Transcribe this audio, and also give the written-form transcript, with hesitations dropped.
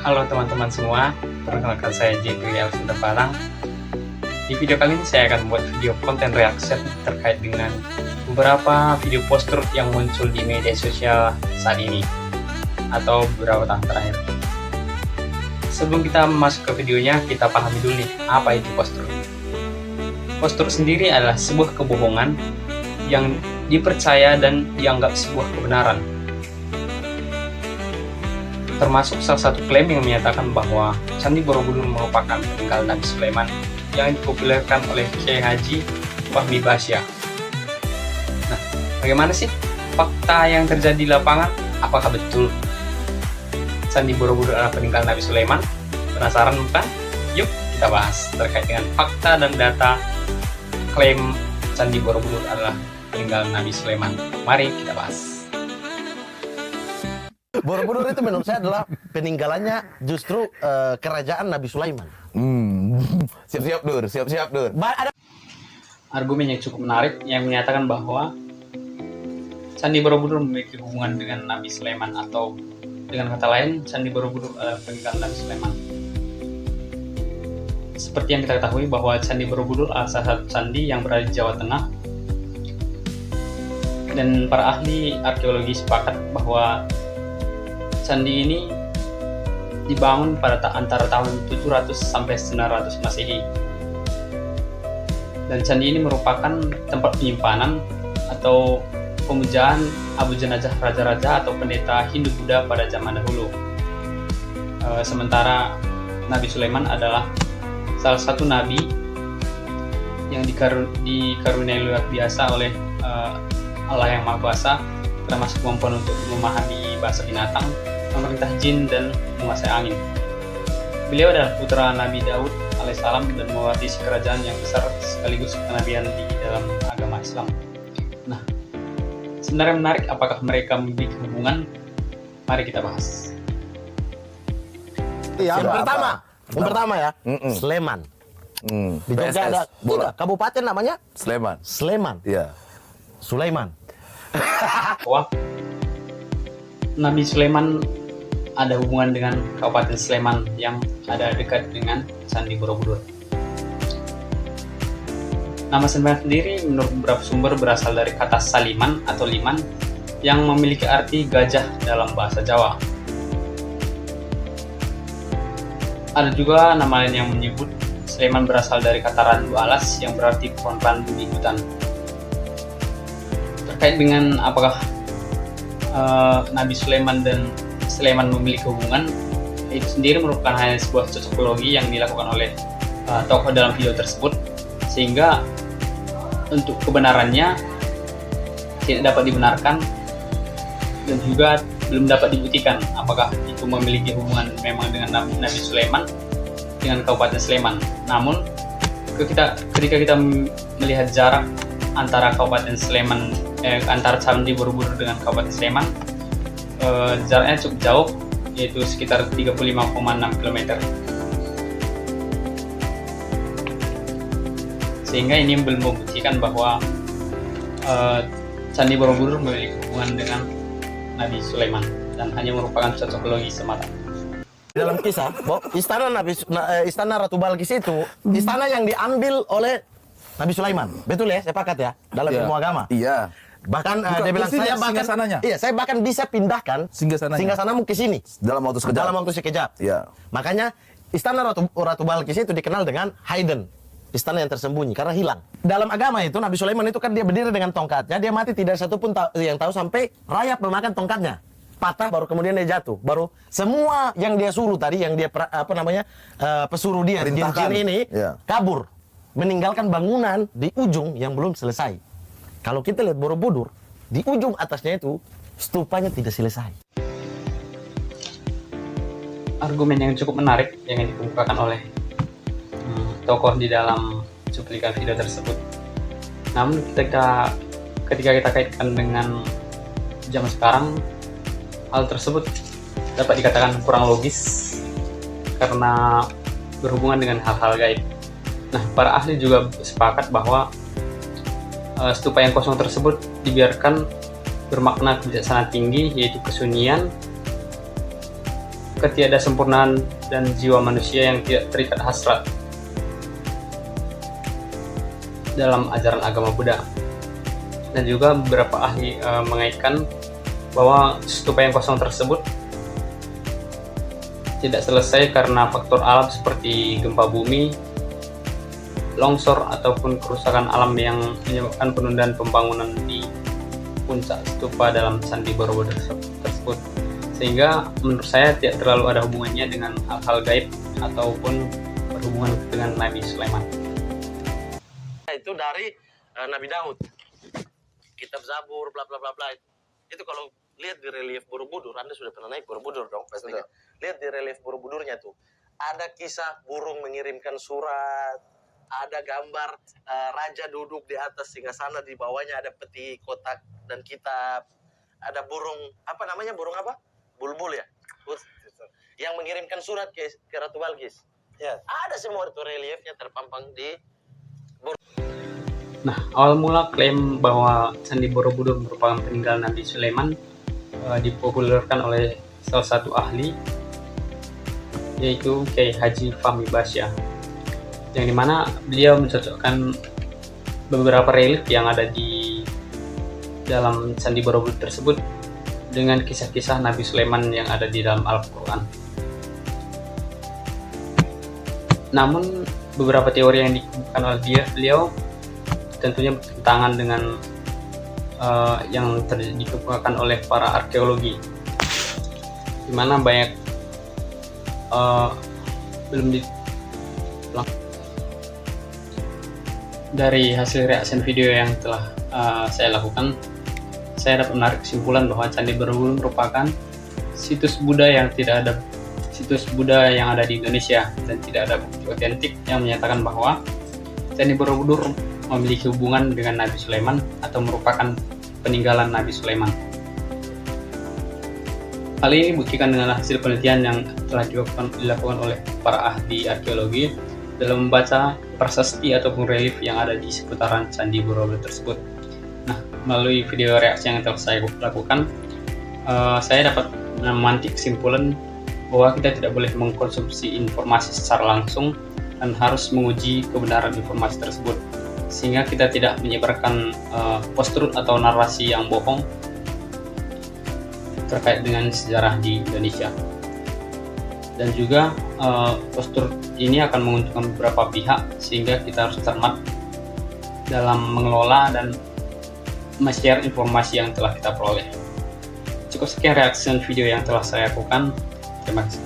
Halo teman-teman semua, perkenalkan saya Jeffrey Alvin Parang. Di video kali ini saya akan membuat video konten reaction terkait dengan beberapa video poster yang muncul di media sosial saat ini atau beberapa tahun terakhir. Sebelum kita masuk ke videonya, kita pahami dulu nih, apa itu poster. Poster sendiri adalah sebuah kebohongan yang dipercaya dan dianggap sebuah kebenaran. Termasuk salah satu klaim yang menyatakan bahwa Candi Borobudur merupakan peninggalan Nabi Sulaiman yang dipopulerkan oleh Kiai Haji Fahmi Bahsyah. Nah, bagaimana sih fakta yang terjadi di lapangan? Apakah betul Candi Borobudur adalah peninggalan Nabi Sulaiman? Penasaran bukan? Yuk kita bahas terkait dengan fakta dan data klaim Candi Borobudur adalah peninggalan Nabi Sulaiman. Mari kita bahas. Borobudur itu menurut saya adalah peninggalannya justru kerajaan Nabi Sulaiman. Siap-siap Dur. Ada Argumen yang cukup menarik yang menyatakan bahwa Candi Borobudur memiliki hubungan dengan Nabi Sulaiman, atau dengan kata lain Candi Borobudur adalah peninggalan Nabi Sulaiman. Seperti yang kita ketahui bahwa Candi Borobudur adalah salah satu candi yang berada di Jawa Tengah, dan para ahli arkeologi sepakat bahwa candi ini dibangun pada antara tahun 700 sampai 900 Masehi. Dan candi ini merupakan tempat penyimpanan atau pemujaan abu jenazah raja-raja atau pendeta Hindu-Buddha pada zaman dahulu. Sementara Nabi Sulaiman adalah salah satu nabi yang dikaruniai luar biasa oleh Allah yang Maha Kuasa, termasuk kemampuan untuk memahami bahasa binatang, memerintah jin, dan menguasai angin. Beliau adalah putra Nabi Daud alaihissalam dan mewarisi kerajaan yang besar sekaligus kenabian di dalam agama Islam. Nah, sebenarnya menarik apakah mereka memiliki hubungan? Mari kita bahas. yang pertama ya, Sleman. Di Jogja PSS, ada bola. kabupaten namanya Sleman. Sleman. Iya. Sulaiman. Bahwa Nabi Sulaiman ada hubungan dengan Kabupaten Sleman yang ada dekat dengan Candi Borobudur. Nama Sleman sendiri menurut beberapa sumber berasal dari kata Saliman atau Liman yang memiliki arti gajah dalam bahasa Jawa. Ada juga nama lain yang menyebut Sleman berasal dari kata randu alas yang berarti pohon randu di hutan. Terkait dengan apakah Nabi Sulaiman dan Sleman memiliki hubungan, itu sendiri merupakan hanya sebuah cocokologi yang dilakukan oleh tokoh dalam video tersebut, sehingga untuk kebenarannya tidak dapat dibenarkan dan juga belum dapat dibuktikan apakah itu memiliki hubungan memang dengan Nabi Sulaiman dengan Kabupaten Sleman. Namun ketika kita melihat jarak antara Kabupaten Sleman antara Candi Borobudur dengan Kabupaten Sleman, jaraknya cukup jauh, yaitu sekitar 35,6 km. Sehingga ini belum membuktikan bahwa Candi Borobudur memiliki hubungan dengan Nabi Sulaiman dan hanya merupakan cocokologi semata. Dalam kisah, istana Ratu Balkis itu istana yang diambil oleh Nabi Sulaiman. Betul ya, sepakat ya dalam ilmu agama. Iya. Bahkan Bukan, dia bilang saya bahkan bisa pindahkan singgasanamu ke sini Dalam waktu sekejap. dalam waktu sekejap. Iya. Makanya istana Ratu Balkis itu dikenal dengan hidden, istana yang tersembunyi karena hilang. Dalam agama itu Nabi Sulaiman itu kan dia berdiri dengan tongkatnya, dia mati tidak satu pun yang tahu sampai rayap memakan tongkatnya. Patah baru kemudian dia jatuh. Baru semua yang dia suruh tadi, yang dia pesuruh dia jin-jin ini kabur, meninggalkan bangunan di ujung yang belum selesai. Kalau kita lihat Borobudur, di ujung atasnya itu stupanya tidak selesai. Argumen yang cukup menarik yang dikemukakan oleh tokoh di dalam cuplikan video tersebut. Namun ketika kita kaitkan dengan zaman sekarang, hal tersebut dapat dikatakan kurang logis karena berhubungan dengan hal-hal gaib. Nah, para ahli juga sepakat bahwa stupa yang kosong tersebut dibiarkan bermakna kebijaksanaan tinggi, yaitu kesunyian, ketidaksempurnaan dan jiwa manusia yang tidak terikat hasrat dalam ajaran agama Buddha. Dan juga beberapa ahli mengaitkan bahwa stupa yang kosong tersebut tidak selesai karena faktor alam seperti gempa bumi, longsor, ataupun kerusakan alam yang menyebabkan penundaan pembangunan di puncak stupa dalam Candi Borobudur tersebut. Sehingga menurut saya tidak terlalu ada hubungannya dengan hal-hal gaib ataupun berhubungan dengan Nabi Sulaiman. Itu dari Nabi Daud. Kitab Zabur, bla bla bla bla. Itu kalau lihat di relief Borobudur, Anda sudah pernah naik Borobudur dong pastinya. Lihat di relief Borobudurnya tuh, ada kisah burung mengirimkan surat, ada gambar raja duduk di atas singgasana, di bawahnya ada peti kotak dan kitab. Ada burung, apa namanya, burung apa? Bulbul ya? Yang mengirimkan surat ke Ratu Balkis. Ya, ada semua itu reliefnya terpampang di. Nah, awal mula klaim bahwa Candi Borobudur merupakan peninggalan Nabi Sulaiman dipopulerkan oleh salah satu ahli, yaitu Kiai Haji Fahmi Basya, yang dimana beliau mencocokkan beberapa relief yang ada di dalam Candi Borobudur tersebut dengan kisah-kisah Nabi Sulaiman yang ada di dalam Al-Quran. Namun beberapa teori yang dikemukakan oleh beliau tentunya bertentangan dengan yang dikemukakan oleh para arkeologi, di mana banyak dari hasil reaction video yang telah saya lakukan, saya dapat menarik kesimpulan bahwa Candi Borobudur merupakan situs Buddha yang ada di Indonesia, dan tidak ada bukti otentik yang menyatakan bahwa Candi Borobudur memiliki hubungan dengan Nabi Sulaiman atau merupakan peninggalan Nabi Sulaiman. Hal ini dibuktikan dengan hasil penelitian yang telah dilakukan oleh para ahli arkeologi dalam membaca prasasti ataupun relief yang ada di seputaran Candi Borobudur tersebut. Nah, melalui video reaksi yang telah saya lakukan, saya dapat memantik kesimpulan bahwa kita tidak boleh mengkonsumsi informasi secara langsung dan harus menguji kebenaran informasi tersebut, sehingga kita tidak menyebarkan post-truth atau narasi yang bohong terkait dengan sejarah di Indonesia. Dan juga post-truth ini akan menguntungkan beberapa pihak, sehingga kita harus cermat dalam mengelola dan men-share informasi yang telah kita peroleh. Cukup sekian reaction video yang telah saya lakukan. Terima kasih.